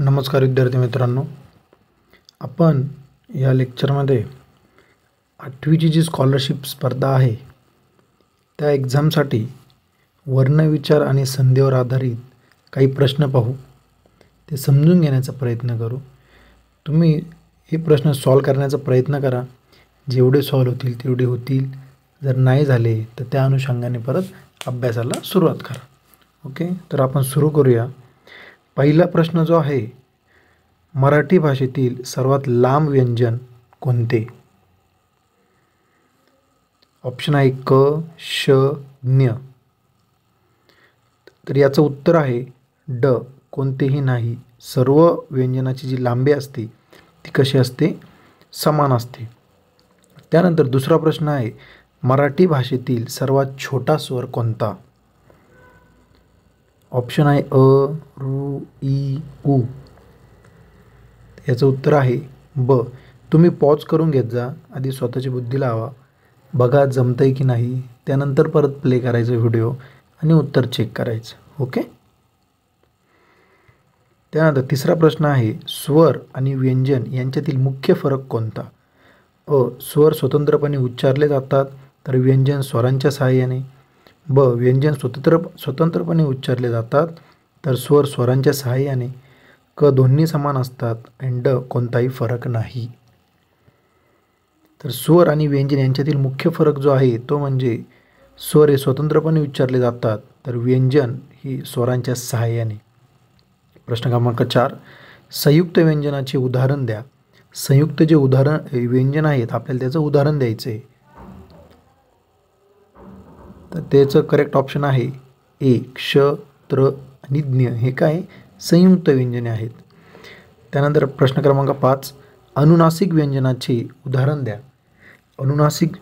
नमस्कार विद्यार्थी मित्रांनो, आपण या लेक्चरमध्ये 8वीची जी स्कॉलरशिप स्पर्धा आहे त्या एक्झामसाठी वर्णविचार आणि संधीवर आधारित काही प्रश्न पाहू, ते समजून घेण्याचा प्रयत्न करू। तुम्ही हे प्रश्न सॉल्व करण्याचा प्रयत्न करा, जेवढे सॉल्व होतील तेवढे होतील, जर नाही झाले तर त्या अनुषंगाने परत अभ्यासाला सुरुवात करा। ओके, तर आपण सुरू करूया। पहिला प्रश्न जो आहे, मराठी भाषेतील सर्वात लांब व्यंजन कोणते? ऑप्शन आहे क, श, ज्ञ। तर याचं उत्तर आहे ड, कोणतेही नाही। सर्व व्यंजनाची जी लांबी असते ती कशी असते? समान असते। त्यानंतर दुसरा प्रश्न आहे, मराठी भाषेतील सर्वात छोटा स्वर कोणता? ऑप्शन आहे अ, ऋ, ई, उ। याचं उत्तर आहे ब। तुम्ही पॉज करून घेत जा, आधी स्वतःची बुद्धी लावा, बघा जमतंय की नाही, त्यानंतर परत प्ले करायचं व्हिडिओ आणि उत्तर चेक करायचं। ओके, त्यानंतर तिसरा प्रश्न आहे, स्वर आणि व्यंजन यांच्यातील मुख्य फरक कोणता? अ, स्वर स्वतंत्रपणे उच्चारले जातात तर व्यंजन स्वरांच्या सहाय्याने। ब, व्यंजन स्वतंत्रपणे उच्चारले जातात तर स्वर स्वरांच्या सहाय्याने। क, दोन्ही समान असतात आणि ड, कोणताही फरक नाही। तर स्वर आणि व्यंजन यांच्यातील मुख्य फरक जो आहे तो म्हणजे स्वर हे स्वतंत्रपणे उच्चारले जातात तर व्यंजन ही स्वरांच्या सहाय्याने। प्रश्न क्रमांक 4, संयुक्त व्यंजनाचे उदाहरण द्या। संयुक्त जे व्यंजन आहेत आपल्याला त्याचं उदाहरण द्यायचं आहे, तर त्याचं करेक्ट ऑप्शन आहे ए, क्ष, त्र आणि ज्ञ। हे काय संयुक्त व्यंजने आहेत। त्यानंतर प्रश्न क्रमांक 5, अनुनासिक व्यंजनाचे उदाहरण द्या। अनुनासिक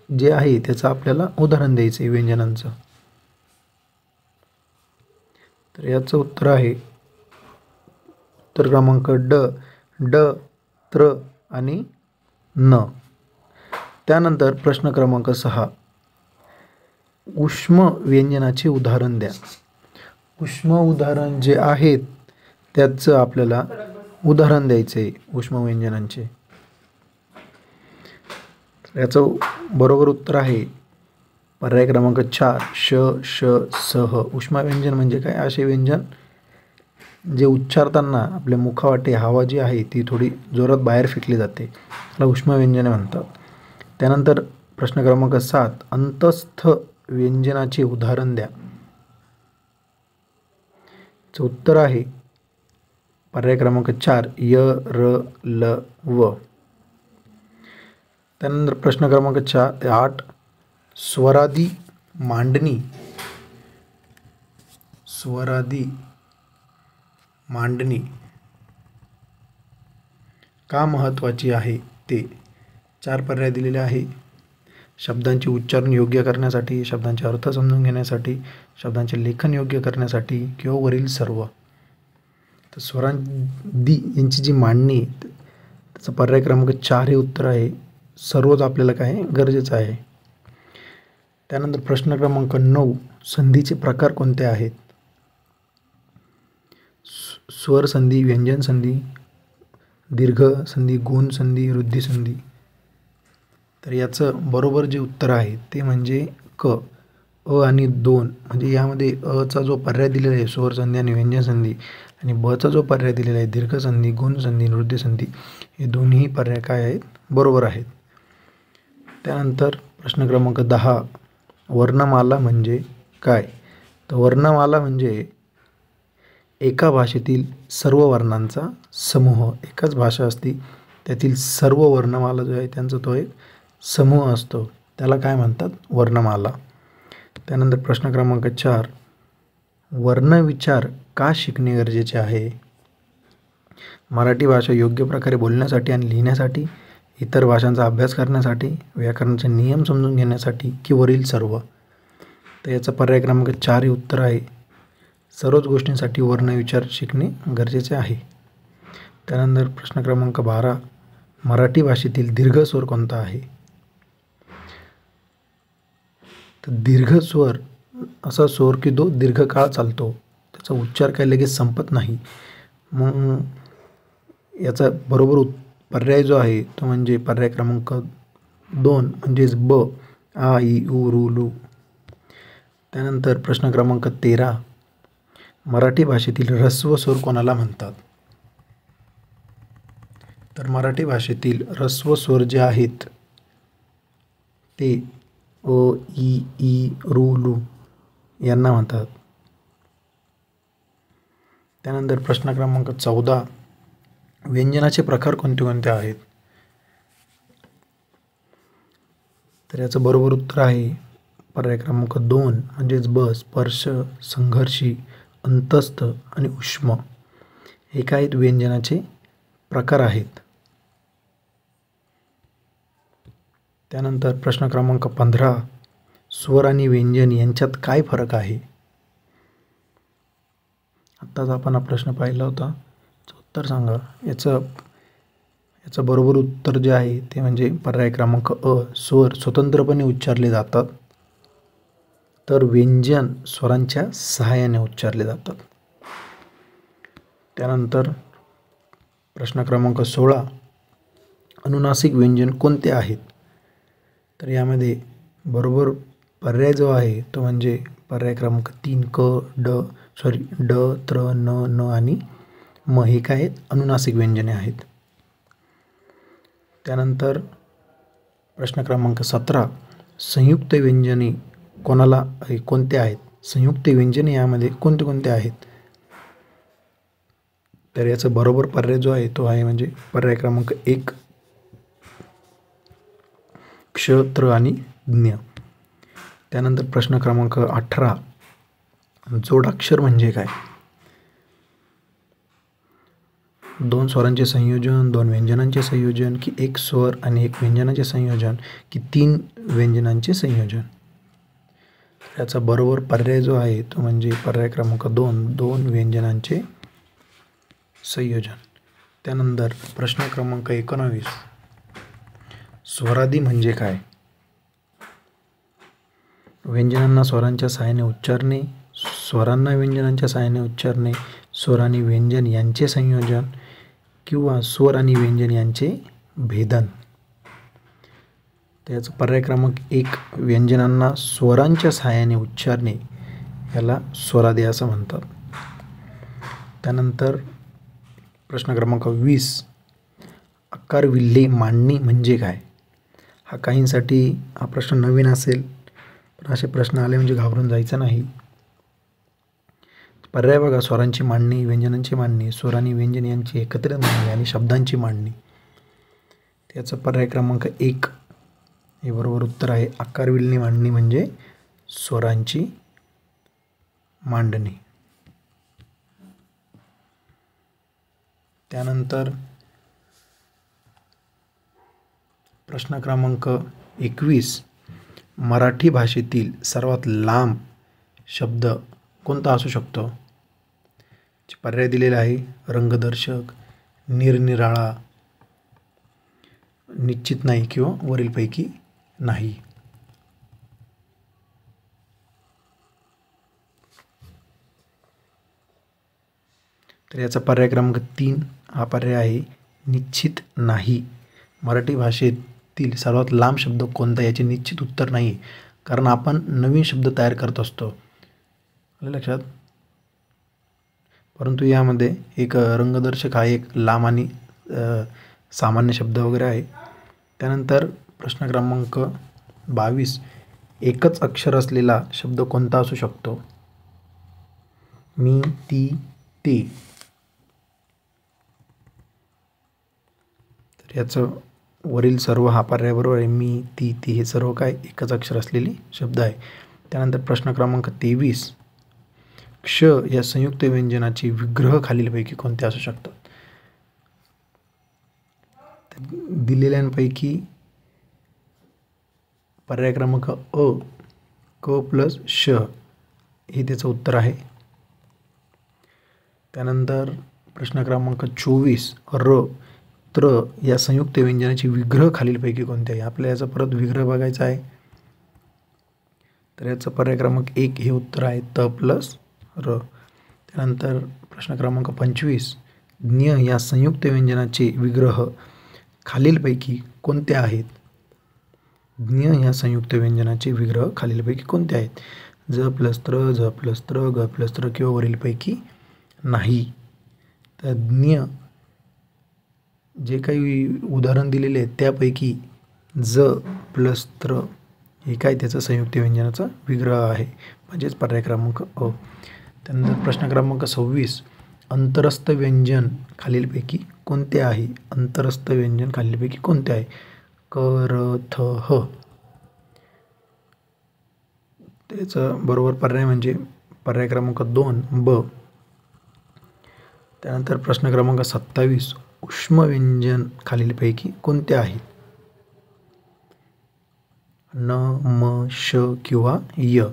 जे आहे त्याचं आपल्याला उदाहरण द्यायचं आहे व्यंजनांचं। तर याचं उत्तर आहे उत्तर क्रमांक ड, ड, त्र आणि न। त्यानंतर प्रश्न क्रमांक 6, उष्म व्यंजनाचे उदाहरण द्या। उष्म उदाहरण जे आहेत त्याचं आपल्याला उदाहरण द्यायचं आहे उष्म व्यंजनांचे। याचं बरोबर उत्तर आहे पर्याय क्रमांक 4, श, श, सह। उष्म व्यंजन म्हणजे काय? असे व्यंजन जे उच्चारताना आपल्या मुखावाटे हवा जी आहे ती थोडी जोरात बाहेर फेकली जाते, त्याला उष्म व्यंजने म्हणतात। त्यानंतर प्रश्न क्रमांक 7, अंतस्थ व्यंजनाचे उदाहरण द्या। उत्तर आहे पर्याय क्रमांक 4, य, र, ल, व। त्यानंतर प्रश्न क्रमांक 8, स्वरादी मांडणी। स्वरादी मांडणी का महत्त्वाची आहे ते 4 पर्याय दिलेले आहे। शब्दांचे उच्चारण योग्य करण्यासाठी, शब्दांचे अर्थ समजून घेण्यासाठी, शब्दांचे लेखन योग्य करण्यासाठी किंवा वरील सर्व। तर स्वरादी यांची जी मांडणी त्याचा पर्याय क्रमांक 4 हे उत्तर आहे। सर्वच आपल्याला काय गरजेचं आहे। त्यानंतर प्रश्न क्रमांक 9, संधीचे प्रकार कोणते आहेत? स्वर संधी, व्यंजन संधी, दीर्घ संधी, गुण संधी, वृद्धी संधी। तर याचं बरोबर जे उत्तर आहे ते म्हणजे क, अ आणि 2। म्हणजे यामध्ये अ चा जो पर्याय दिलेला आहे स्वर संधी आणि व्यंजन संधी, आणि ब चा जो पर्याय दिलेला आहे दीर्घ संधी, गुण संधी, वृद्धी संधी, हे दोन्ही पर्याय काय आहेत? बरोबर आहेत। त्यानंतर प्रश्न क्रमांक 10, वर्णमाला म्हणजे काय? तर वर्णमाला म्हणजे एका भाषेतील सर्व वर्णांचा समूह। एकाच भाषा असती त्यातील सर्व वर्णमाला जो आहे त्यांचा तो एक समूह असतो, त्याला काय म्हणतात? वर्णमाला। त्यानंतर प्रश्न क्रमांक 4, वर्णविचार का शिकणे गरजेचे आहे? मराठी भाषा योग्य प्रकारे बोलण्यासाठी आणि लिहिण्यासाठी, इतर भाषांचा अभ्यास करण्यासाठी, व्याकरणाचे नियम समजून घेण्यासाठी की वरील सर्व? तर याचा पर्याय क्रमांक 4 हे उत्तर आहे। सर्वच गोष्टींसाठी वर्णविचार शिकणे गरजेचे आहे। त्यानंतर प्रश्न क्रमांक 12, मराठी भाषेतील दीर्घ स्वर कोणता आहे? तर दीर्घ स्वर असा स्वर की तो दीर्घकाळ चालतो, त्याचा उच्चार काय लगेच संपत नाही. मग याचा बरोबर पर्याय जो आहे तो म्हणजे पर्याय क्रमांक 2 म्हणजेच ब, आ इ उ रू लू. त्यानंतर प्रश्न क्रमांक 13, मराठी भाषेतील ऱ्हस्व स्वर कोणाला म्हणतात? तर मराठी भाषेतील ऱ्हस्व स्वर जे आहेत ते अ, इ, ई, रू, लू यांना म्हणतात. त्यानंतर प्रश्न क्रमांक 14, व्यंजनाचे प्रकार कोणते कोणते आहेत? तर याचं बरोबर उत्तर आहे पर्याय क्रमांक 2 म्हणजेच ब, स्पर्श, संघर्षी, अंतस्थ आणि उष्म. हे काय व्यंजनाचे प्रकार आहेत. त्यानंतर प्रश्न क्रमांक 15, स्वर आणि व्यंजन यांच्यात काय फरक आहे? आत्ताच आपण हा प्रश्न पाहिला होता, उत्तर सांगा. याचं बरोबर उत्तर जे आहे ते म्हणजे पर्याय क्रमांक अ, स्वर स्वतंत्रपणे उच्चारले जातात तर व्यंजन स्वरांच्या सहाय्याने उच्चारले जातात. त्यानंतर प्रश्न क्रमांक 16, अनुनासिक व्यंजन कोणते आहेत? तर यामध्ये बरोबर पर्याय जो आहे तो म्हणजे पर्याय क्रमांक 3 ड, त्र, न आणि म. हे काय आहेत? अनुनासिक व्यंजने आहेत. त्यानंतर प्रश्न क्रमांक 17, संयुक्त व्यंजने कोणते आहेत? संयुक्त व्यंजने यामध्ये कोणते कोणते आहेत? तर याचा बरोबर पर्याय जो आहे तो आहे म्हणजे पर्याय क्रमांक 1 क्ष, त्र आणि ज्ञ. त्यानंतर प्रश्न क्रमांक 18, जोडाक्षर म्हणजे काय? 2 स्वरांचे संयोजन, 2 व्यंजनांचे संयोजन, की 1 स्वर आणि 1 व्यंजनाचे संयोजन, की 3 व्यंजनांचे संयोजन? याचा बरोबर पर्याय जो आहे तो म्हणजे पर्याय क्रमांक 2 2 व्यंजनांचे संयोजन. त्यानंतर प्रश्न क्रमांक 19, स्वरादी म्हणजे काय? व्यंजनांना स्वरांच्या सहाय्याने उच्चारणे, स्वरांना व्यंजनांच्या सहाय्याने उच्चारणे, स्वर आणि व्यंजन यांचे संयोजन किंवा स्वर आणि व्यंजन यांचे भेदन. त्याचं पर्याय क्रमांक 1 व्यंजनांना स्वरांच्या सहाय्याने उच्चारणे याला स्वरादी असं म्हणतात. त्यानंतर प्रश्न क्रमांक 20, आकार विल्हे मांडणी म्हणजे काय? हा काहींसाठी हा प्रश्न नवीन असेल, पण असे प्रश्न आले म्हणजे घाबरून जायचं नाही. पर्याय बघा, स्वरांची मांडणी, व्यंजनांची मांडणी, स्वर आणि व्यंजन यांची एकत्रित मांडणी आणि शब्दांची मांडणी. त्याचं पर्याय क्रमांक 1 हे बरोबर उत्तर आहे. आकार विल्हे मांडणी म्हणजे स्वरांची मांडणी. त्यानंतर प्रश्न क्रमांक 21, मराठी भाषेतील सर्वात लांब शब्द कोणता असू शकतो? पर्याय दिलेला आहे रंगदर्शक, निरनिराळा, निश्चित नाही किंवा वरीलपैकी नाही. तर याचा पर्याय क्रमांक 3 हा पर्याय आहे निश्चित नाही. मराठी भाषेतील सर्वात लांब शब्द कोणता याचे निश्चित उत्तर नाही, कारण आपण नवीन शब्द तयार करत असतो, आलं लक्षात. परंतु यामध्ये एक रंगदर्शक हा एक लांब आणि सामान्य शब्द वगैरे आहे. त्यानंतर प्रश्न क्रमांक 22, एकच अक्षर असलेला शब्द कोणता असू शकतो? मी, ती, ते. तर याचं वरील सर्व हा पर्याय बरोबर आहे. मी, ती, ती हे सर्व काय एकच अक्षर असलेले शब्द आहे. त्यानंतर प्रश्न क्रमांक 23, क्ष या संयुक्त व्यंजनाचे विग्रह खालीलपैकी कोणते असू शकतात? दिलेल्यांपैकी पर्याय क्रमांक अ, क प्लस श हे त्याचं उत्तर आहे. त्यानंतर प्रश्न क्रमांक 24, र, त्र या संयुक्त व्यंजनाचे विग्रह खालीलपैकी कोणते आहे? आपल्याला याचा परत विग्रह बघायचा आहे. तर याचं पर्याय क्रमांक 1 हे उत्तर आहे त प्लस र. त्यानंतर प्रश्न क्रमांक 25, ज्ञ या संयुक्त व्यंजनाचे विग्रह खालीलपैकी कोणते आहेत? ज्ञ या संयुक्त व्यंजनाचे विग्रह खालीलपैकी कोणते आहेत? ज प्लस त्र, झ प्लस त्र, ग प्लस त्र किंवा वरीलपैकी नाही. तर ज्ञ जे काही उदाहरण दिलेले आहेत त्यापैकी ज प्लस त्र हे काय त्याचं संयुक्त व्यंजनाचा विग्रह आहे, म्हणजेच पर्याय क्रमांक अ. त्यानंतर प्रश्न क्रमांक 26, अंतरस्थ व्यंजन खालीलपैकी कोणते आहे? अंतरस्थ व्यंजन खालीलपैकी कोणते आहे? क र थ ह. त्याचं बरोबर पर्याय म्हणजे पर्याय क्रमांक 2 ब. त्यानंतर प्रश्न क्रमांक 27, उष्म व्यंजन खालीलपैकी कोणते आहे? न, म, श किंवा य.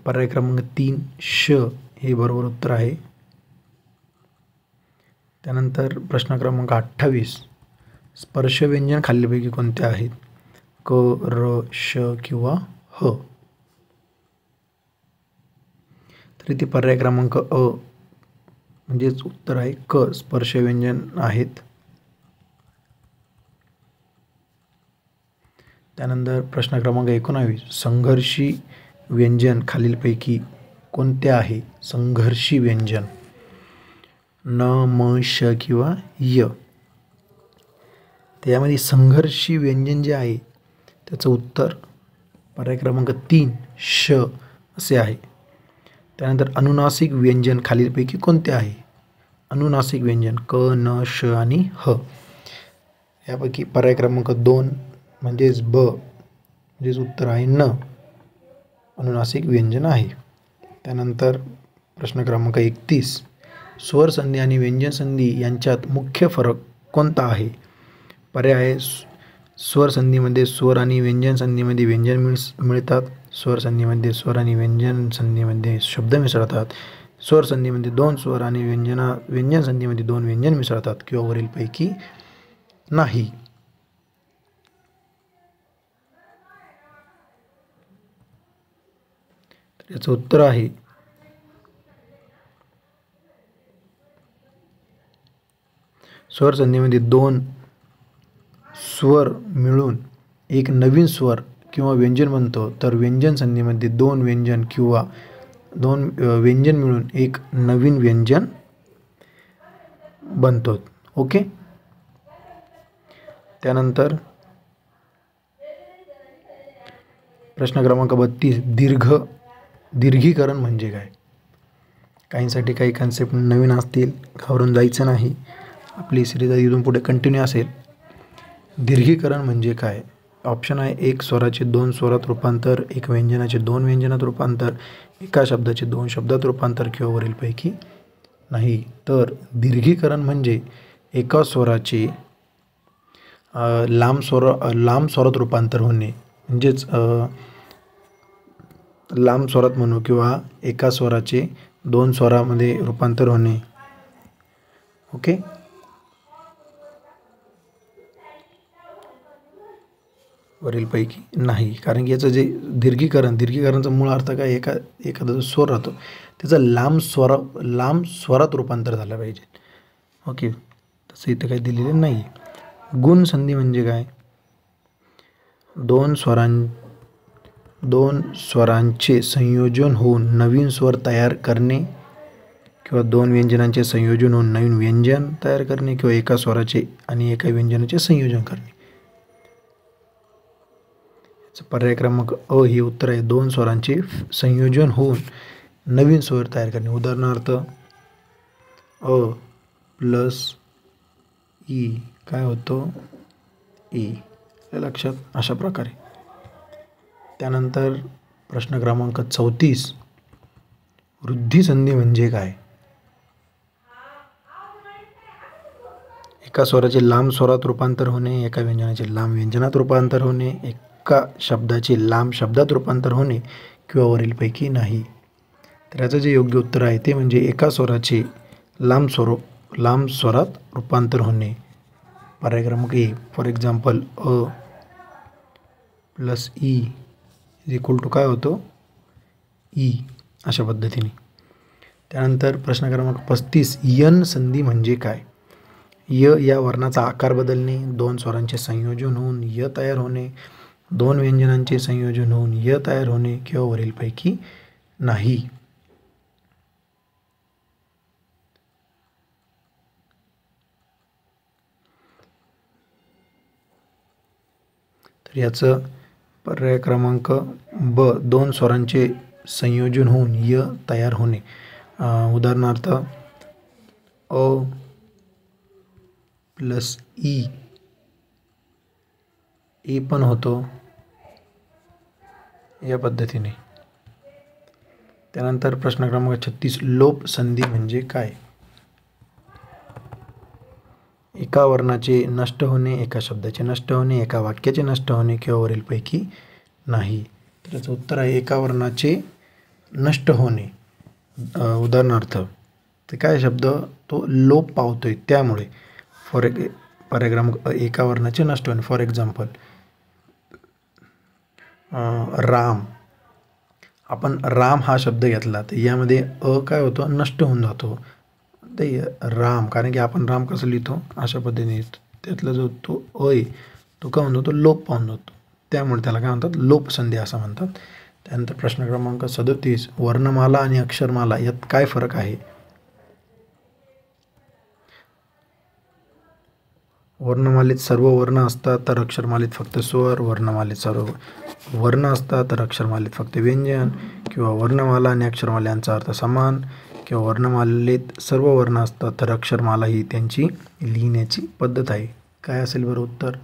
पर्याय क्रमांक 3 श हे बरोबर उत्तर आहे. त्यानंतर प्रश्न क्रमांक 28, स्पर्श व्यंजन खालीलपैकी कोणते आहेत? क, र, श किंवा ह. तर इथे पर्याय क्रमांक अ म्हणजेच उत्तर आहे क, स्पर्श व्यंजन आहेत. त्यानंतर प्रश्न क्रमांक 19, संघर्षी व्यंजन खालीलपैकी कोणते आहे? संघर्षी व्यंजन न, म, श किंवा य. त्यामध्ये संघर्षी व्यंजन जे आहे त्याचं उत्तर पर्याय क्रमांक 3 श असे आहे. त्यानंतर अनुनासिक व्यंजन खालीलपैकी कोणते आहे? अनुनासिक व्यंजन क, न, श आणि ह. यापैकी पर्याय क्रमांक 2 म्हणजेच ब म्हणजेच उत्तर आहे न, अनुनासिक व्यंजन आहे. त्यानंतर प्रश्न क्रमांक 31, स्वर संधी आणि व्यंजन संधी यांच्यात मुख्य फरक कोणता आहे? पर्याय आहे स्वर संधीमध्ये स्वर आणि व्यंजन संधीमध्ये व्यंजन मिळतात. स्वर संधीमध्ये स्वर आणि व्यंजन संधीमध्ये शब्द मिसळतात. स्वर संधीमध्ये 2 स्वर आणि व्यंजन संधीमध्ये 2 व्यंजन मिसळतात किंवा वरीलपैकी नाही. तर याचं उत्तर आहे स्वर संधीमध्ये 2 स्वर मिळून एक नवीन स्वर किंवा व्यंजन बनतो, तर व्यंजन संधीमध्ये 2 व्यंजन किंवा 2 व्यंजन मिळून एक नवीन व्यंजन बनतो. ओके. त्यानंतर प्रश्न क्रमांक 32, दीर्घीकरण म्हणजे काय? काहींसाठी काही कन्सेप्ट नवीन असतील, घाबरून जायचं नाही, आपली सिरीज इथून पुढे कंटिन्यू असेल. दीर्घीकरण म्हणजे काय? ऑप्शन आहे 1 स्वराचे 2 स्वरात रूपांतर, 1 व्यंजनाचे 2 व्यंजनात रूपांतर, एका शब्दाचे 2 शब्दात रूपांतर किंवा वरीलपैकी नाही. तर दीर्घीकरण म्हणजे एका स्वराचे लांब स्वरात रूपांतर होणे, म्हणजेच लांब स्वरात म्हणू किंवा एका स्वराचे 2 स्वरामध्ये रूपांतर होणे. ओके. वरीलपैकी नाही, कारण की याचं जे दीर्घीकरणचा मूळ अर्थ काय? एखादा जो स्वर राहतो त्याचं लांब स्वरात रूपांतर झालं पाहिजे. ओके. तसं इथं काही दिलेलं नाही. गुण संधी म्हणजे काय? 2 स्वरांचे संयोजन होऊन नवीन स्वर तयार करणे किंवा 2 व्यंजनांचे संयोजन होऊन नवीन व्यंजन तयार करणे किंवा एका स्वराचे आणि एका व्यंजनाचे संयोजन करणे. पर्याय क्रमांक अ हे उत्तर आहे. 2 स्वरांचे संयोजन होऊन नवीन स्वर तयार करणे. उदाहरणार्थ अ प्लस ई काय होतो? ई. लक्षात अशा प्रकारे. त्यानंतर प्रश्न क्रमांक 34, वृद्धी संधी म्हणजे काय? एका स्वराचे लांब स्वरात रूपांतर होणे, एका व्यंजनाचे लांब व्यंजनात रूपांतर होणे, एका शब्दाचे लांब शब्दात रूपांतर होणे किंवा वरीलपैकी नाही. तर याचं जे योग्य उत्तर आहे ते म्हणजे एका स्वराचे लांब स्वरात रूपांतर होणे. पर्याय क्रमांक A. For example a plus e is equal to काय होतो? ई. अशा पद्धतीने. त्यानंतर प्रश्न क्रमांक 35, यन संधी म्हणजे काय? य या वर्णाचा आकार बदलणे, दोन स्वरांचे संयोजन होऊन य तयार होणे, दोन व्यंजनांचे संयोजन होऊन य तयार होणे किंवा वरीलपैकी नाही. तर याचं पर्याय क्रमांक ब, दोन स्वरांचे संयोजन होऊन य तयार होणे. उदाहरणार्थ अ प्लस ई, ए पण होतो या पद्धतीने. त्यानंतर प्रश्न क्रमांक 36, लोप संधी म्हणजे काय? एका वर्णाचे नष्ट होणे, एका शब्दाचे नष्ट होणे, एका वाक्याचे नष्ट होणे किंवा वरीलपैकी नाही. तर याचं उत्तर आहे एका वर्णाचे नष्ट होणे. उदाहरणार्थ ते काय शब्द तो लोप पावतोय त्यामुळे. पर्याय क्रमांक एका वर्णाचे नष्ट होणे. फॉर एक्झाम्पल राम, आपण राम हा शब्द घेतला तर यामध्ये काय होतो, नष्ट होऊन जातो ते राम, कारण की आपण राम कसं लिहितो अशा पद्धतीने. त्यातला जो तो आहे तो काय म्हणतो, तो लोप पावून जातो, त्यामुळे त्याला काय म्हणतात, लोपसंधी असं म्हणतात. त्यानंतर प्रश्न क्रमांक 37, वर्णमाला आणि अक्षरमाला यात काय फरक आहे? वर्णमालेत सर्व वर्ण असतात तर अक्षरमालेत फक्त स्वर, वर्णमालेत सर्व वर्ण असतात तर अक्षरमालेत फक्त व्यंजन, किंवा वर्णमाला आणि अक्षरमाला यांचा अर्थ समान, किंवा वर्णमालेत सर्व वर्ण असतात तर अक्षरमाला ही त्यांची लिहिण्याची पद्धत आहे. काय असेल बरं उत्तर?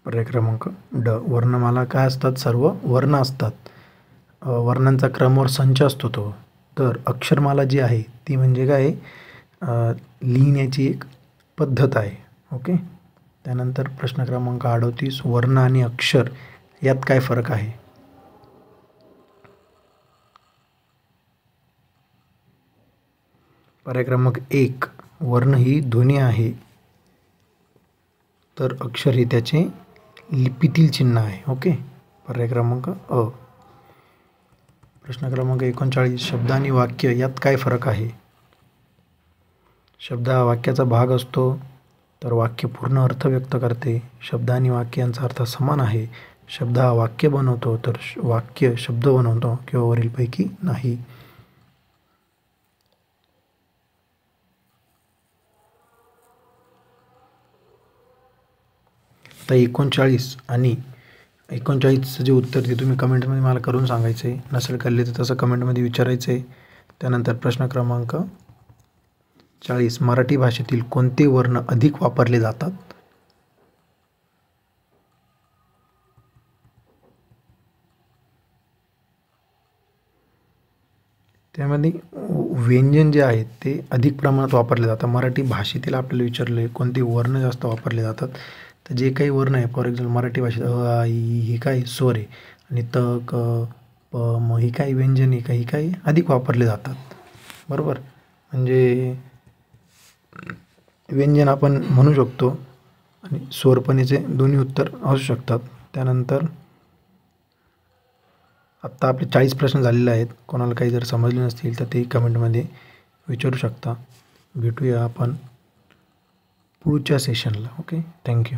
पर्याय क्रमांक ड, वर्णमाला काय असतात, सर्व वर्ण असतात, वर्णांचा क्रमवार संच असतो तो. तर अक्षरमाला जी आहे ती म्हणजे काय, लिहिण्याची एक पद्धत आहे. ओके. त्यानंतर प्रश्न क्रमांक 38, वर्ण आणि अक्षर यात काय फरक आहे? पर्याय क्रमांक 1, वर्ण ही ध्वनी आहे तर अक्षर हे त्याचे लिपीतील चिन्ह आहे. ओके. पर्याय क्रमांक अ. प्रश्न क्रमांक 39, शब्द आणि वाक्य यात काय फरक आहे? शब्द हा वाक्याचा भाग असतो तर वाक्य पूर्ण अर्थ व्यक्त करते. शब्द आणि वाक्य यांचा अर्थ समान आहे. शब्द हा वाक्य बनवतो तर वाक्य शब्द बनवतो किंवा वरीलपैकी नाही. आता 39 आणि 39चं जे उत्तर ते तुम्ही कमेंटमध्ये मला करून सांगायचं आहे. नसेल कळले तर तसं कमेंटमध्ये विचारायचं आहे. त्यानंतर प्रश्न क्रमांक 40, मराठी भाषेतील कोणते वर्ण अधिक वापरले जातात? त्यामध्ये व्यंजन जे आहेत ते अधिक प्रमाणात वापरले जातात. मराठी भाषेतील आपल्याला विचारले कोणते वर्ण जास्त वापरले जातात, तर जे काही वर्ण आहे, फॉर एक्झाम्पल मराठी भाषेत अ आ इ हे काय स्वर आहे, आणि त क प म ही काही व्यंजन आहे, काही काही अधिक वापरले जातात. बरोबर. म्हणजे व्यंजन आपण म्हणू शकतो आणि स्वरपणीचे दोन्ही उत्तर असू शकतात. त्यानंतर आत्ता आपले 40 प्रश्न झालेले आहेत. कोणाला काही जर समजले नसतील तर ते कमेंटमध्ये विचारू शकता. भेटूया आपण पुढच्या सेशनला. ओके. थँक्यू.